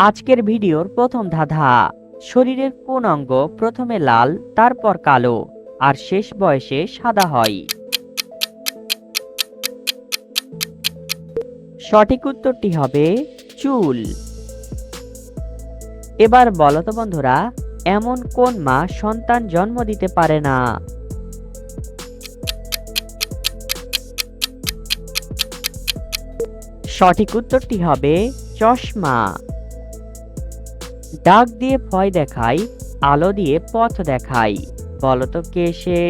আজকের ভিডিওর প্রথম ধাঁধা। শরীরের কোন অঙ্গ প্রথমে লাল তারপর কালো আর শেষ বয়সে সাদা হয়? সঠিক উত্তরটি হবে চুল। এবার বলো তো বন্ধুরা, এমন কোন মা সন্তান জন্ম দিতে পারে না? সঠিক উত্তরটি হবে চশমা। ডাক দিয়ে ভয় দেখায়, আলো দিয়ে পথ দেখায়, বলো তো কে সে?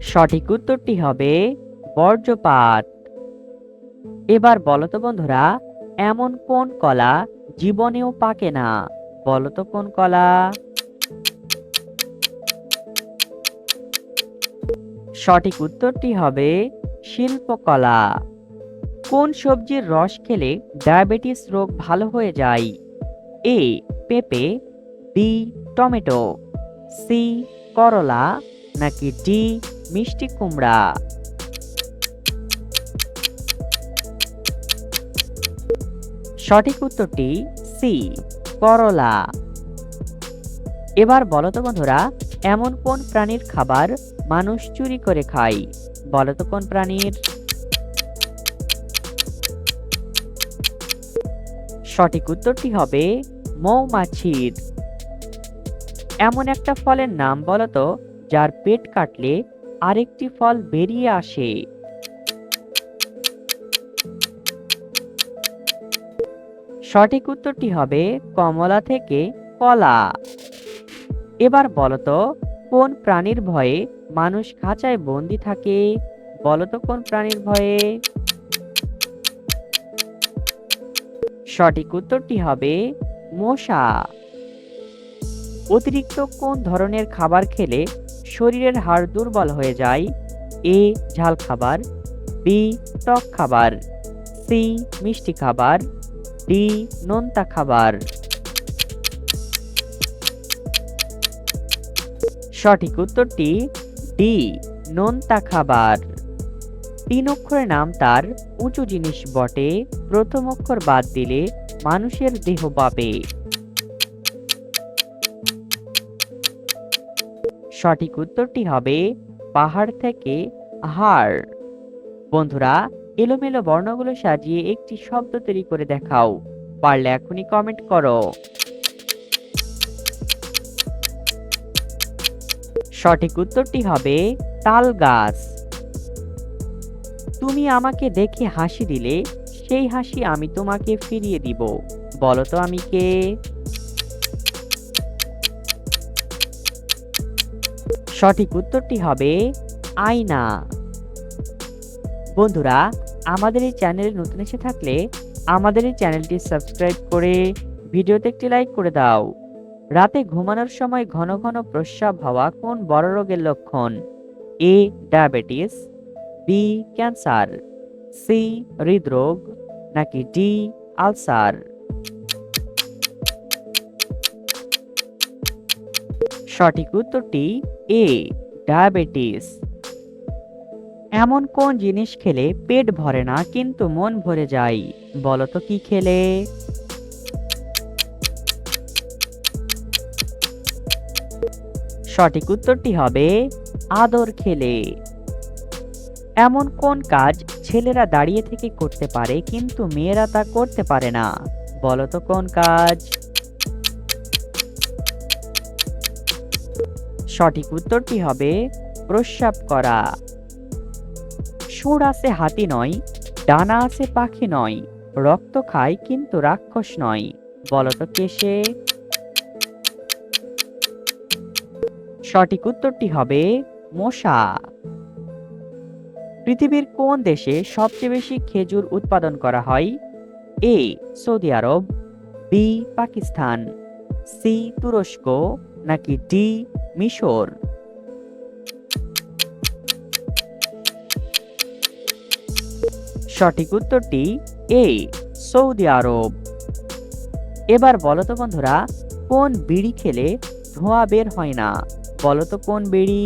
সঠিক উত্তরটি হবে বজ্রপাত। এবার বলো তো বন্ধুরা, এমন কোন কলা জীবনেও পাকে না? বলো তো কোন কলা? সঠিক উত্তরটি হবে শিল্পকলা। কোন সবজির রস খেলে ডায়াবেটিস রোগ ভালো হয়ে যায়? এ পেঁপে, বি টমেটো, সি করলা, নাকি ডি মিষ্টি কুমড়া? সঠিক উত্তরটি সি করলা। এবার বলো তো বন্ধুরা, এমন কোন প্রাণীর খাবার মানুষ চুরি করে খায়? বলো তো কোন প্রাণীর? সঠিক উত্তরটি হবে মৌমাছির। এমন একটা ফলের নাম বলো তো যার পেট কাটলে আরেকটি ফল বেরিয়ে আসে? সঠিক উত্তরটি হবে কমলা থেকে কলা। এবার বলো তো, কোন প্রাণীর ভয়ে মানুষ খাঁচায় বন্দি থাকে? বলো তো কোন প্রাণীর ভয়ে? সঠিক উত্তরটি হবে মশা। অতিরিক্ত কোন ধরনের খাবার খেলে শরীরের হাড় দুর্বল হয়ে যায়? এ ঝাল খাবার, বি টক খাবার, সি মিষ্টি খাবার, ডি নোনতা খাবার? সঠিক উত্তরটি ডি নোনতা খাবার। তিন অক্ষরের নাম তার, উঁচু জিনিস বটে, প্রথম অক্ষর বাদ দিলে মানুষের দেহ পাবে। সঠিক উত্তরটি হবে পাহাড় থেকে হাড়। বন্ধুরা, এলোমেলো বর্ণগুলো সাজিয়ে একটি শব্দ তৈরি করে দেখাও। পারলে এখনই কমেন্ট করো। সঠিক উত্তরটি হবে তাল গাছ। তুমি আমাকে দেখে হাসি দিলে সেই হাসি আমি তোমাকে ফিরিয়ে দিব, বলো তো আমি কে? সঠিক উত্তরটি হবে আয়না। বন্ধুরা, আমাদের এই চ্যানেলে নতুন এসে থাকলে আমাদের এই চ্যানেলটি সাবস্ক্রাইব করে ভিডিওতে একটি লাইক করে দাও। রাতে ঘুমানোর সময় ঘন ঘন প্রস্রাব হওয়া কোন বড় রোগের লক্ষণ? A diabetes, B cancer, C হৃদরোগ, নাকি ডি আলসার? সঠিক উত্তরটি এ ডায়াবেটিস। এমন কোন জিনিস খেলে পেট ভরে না কিন্তু মন ভরে যায়? বলো তো কি খেলে? সঠিক উত্তরটি হবে আদর খেলে। এমন কোন কাজ ছেলেরা দাঁড়িয়ে থেকে করতে পারে কিন্তু মেয়েরা তা করতে পারে না? বলো তো কোন কাজ? সঠিক উত্তরটি হবে প্রস্রাব করা। সুর আছে হাতি নয়, ডানা আছে পাখি নয়, রক্ত খায় কিন্তু রাক্ষস নয়, বলো তো কে সে? সঠিক উত্তরটি হবে মশা। পৃথিবীর কোন দেশে সবচেয়ে বেশি খেজুর উৎপাদন করা হয়? এ সৌদি আরব, বি পাকিস্তান, সি তুরস্ক, নাকি ডি মিশর? সঠিক উত্তরটি এ সৌদি আরব। এবার বলো তো বন্ধুরা, কোন বিড়ি খেলে ধোঁয়া বের হয় না? বলো তো কোন বিড়ি?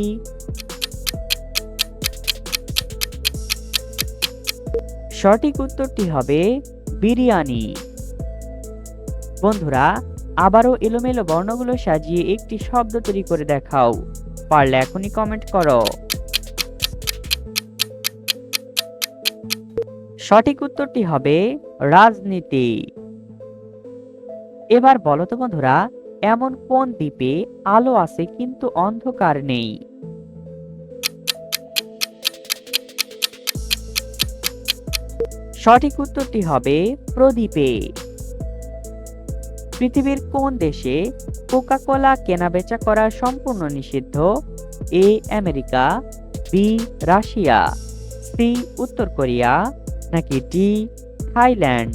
সঠিক উত্তরটি হবে বিরিয়ানি। বন্ধুরা, আবারও এলোমেলো বর্ণগুলো সাজিয়ে একটি শব্দ তৈরি করে দেখাও। পারলে এখনই কমেন্ট করো। সঠিক উত্তরটি হবে রাজনীতি। এবার বলো তো বন্ধুরা, এমন কোন দ্বীপে আলো আছে কিন্তু অন্ধকার নেই? সঠিক উত্তরটি হবে প্রদীপে। পৃথিবীর কোন দেশে কোকা কোলা কেনাবেচা করা সম্পূর্ণ নিষিদ্ধ? A America, B Russia, C উত্তর কোরিয়া, নাকি ডি থাইল্যান্ড?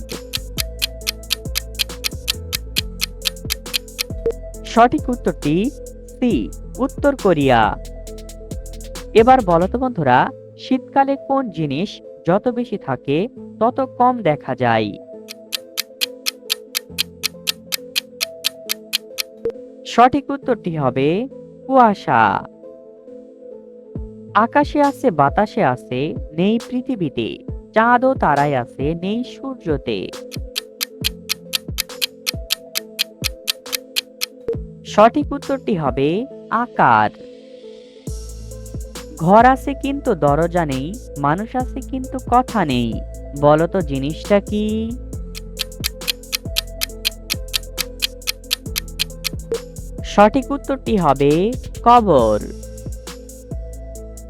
সঠিক উত্তরটি সি উত্তর কোরিয়া। এবার বলো তো বন্ধুরা, শীতকালে কোন জিনিস যত বেশি থাকে তত কম দেখা যায়? সঠিক উত্তরটি হবে কুয়াশা। আকাশে আছে, বাতাসে আছে, নেই পৃথিবীতে, চাঁদ ও তারায় আছে, নেই সূর্যতে। সঠিক উত্তরটি হবে আকার। ঘর আছে কিন্তু দরজা নেই, মানুষ আছে কিন্তু কথা নেই, বলো তো জিনিসটা কি? সঠিক উত্তরটি হবে কবর।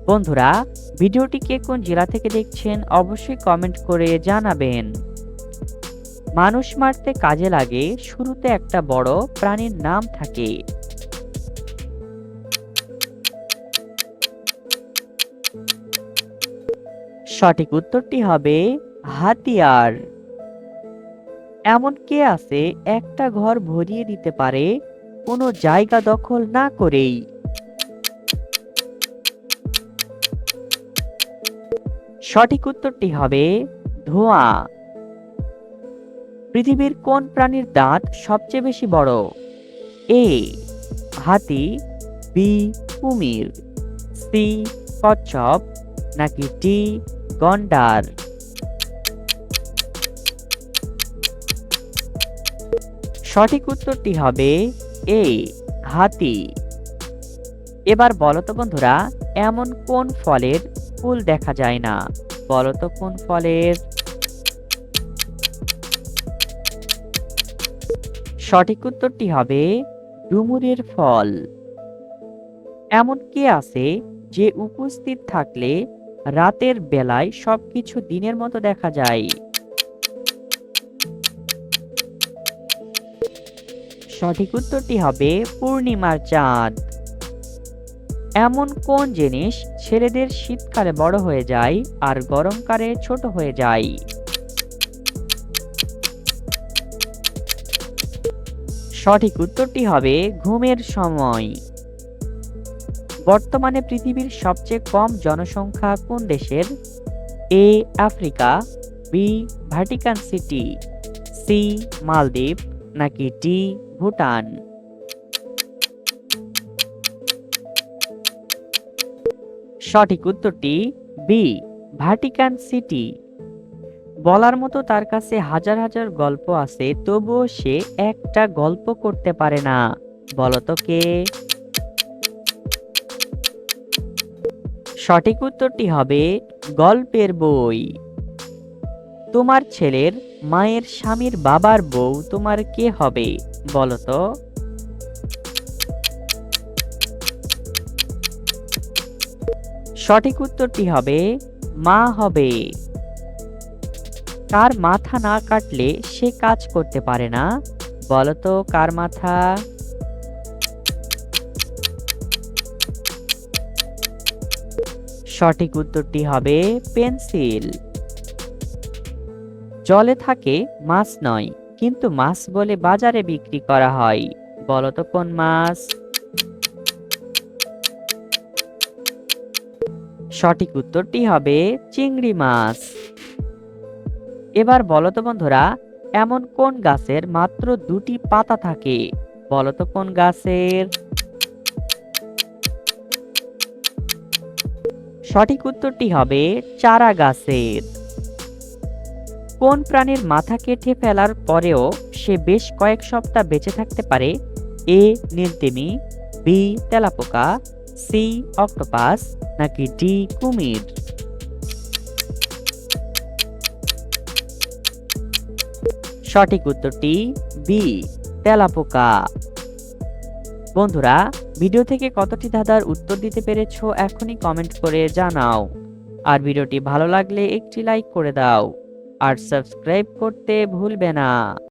বন্ধুরা, ভিডিওটি কে কোন জেলা থেকে দেখছেন অবশ্যই কমেন্ট করে জানাবেন। মানুষ মারতে কাজে লাগে, শুরুতে একটা বড় প্রাণীর নাম থাকে। সঠিক উত্তরটি হবে হাতিয়ার। এমন কে আছে একটা ঘর ভরিয়ে দিতে পারে কোনো জায়গা দখল না করেই? সঠিক উত্তরটি হবে ধোঁয়া। পৃথিবীর কোন প্রাণীর দাঁত সবচেয়ে বেশি বড়? এ হাতি, বি কুমির, সি কচ্ছপ, নাকি ডি গন্ডার? সঠিক উত্তরটি হবে এ হাতি। এবার বলো তো বন্ধুরা, এমন কোন ফলের ফুল দেখা যায় না? বলো তো কোন ফলের? সঠিক উত্তরটি হবে ডুমুরের ফল। এমন কে আছে যে উপস্থিত থাকলে রাতের বেলায় সবকিছু দিনের মতো দেখা যায়? সঠিক উত্তরটি হবে পূর্ণিমার চাঁদ। এমন কোন জিনিস ছেলেদের শীতকালে বড় হয়ে যায় আর গরমকালে ছোট হয়ে যায়? সঠিক উত্তরটি হবে ঘুমের সময়। বর্তমানে পৃথিবীর সবচেয়ে কম জনসংখ্যা কোন দেশের? A Africa, B Vatican City, C মালদ্বীপ, নাকি ডি ভুটান? সঠিক উত্তরটি বি ভ্যাটিকান সিটি। বলার মতো তার কাছে হাজার হাজার গল্প আছে, তবুও সে একটা গল্প করতে পারে না, বলতো কে? সঠিক উত্তরটি হবে গল্পের বই। তোমার ছেলের মায়ের স্বামীর বাবার বউ তোমার কে হবে, বলতো? সঠিক উত্তরটি হবে মা হবে। কার মাথা না কাটলে সে কাজ করতে পারে না, বলতো কার মাথা? সঠিক উত্তরটি হবে পেন্সিল। জলে থাকে মাছ নয়, কিন্তু মাছ বলে বাজারে বিক্রি করা হয়, বলতো কোন মাছ? সঠিক উত্তরটি হবে চিংড়ি মাছ। এবার বলো তো বন্ধুরা, এমন কোন গাছের মাত্র দুটি পাতা থাকে, বলো তো কোন গাছের? সঠিক উত্তরটি হবে চারা গাছের। কোন প্রাণীর মাথা কেটে ফেলার পরেও সে বেশ কয়েক সপ্তাহ বেঁচে থাকতে পারে? এ নীলতিমি, বি তেলাপোকা, সি অক্টোপাস নাকি ডি কুমির? সঠিক উত্তরটি বি তেলাপোকা। বন্ধুরা, ভিডিও থেকে কতটি ধাঁধার উত্তর দিতে পেরেছো এখনই কমেন্ট করে জানাও। আর ভিডিওটি ভালো লাগলে একটি লাইক করে দাও আর সাবস্ক্রাইব করতে ভুলবে না।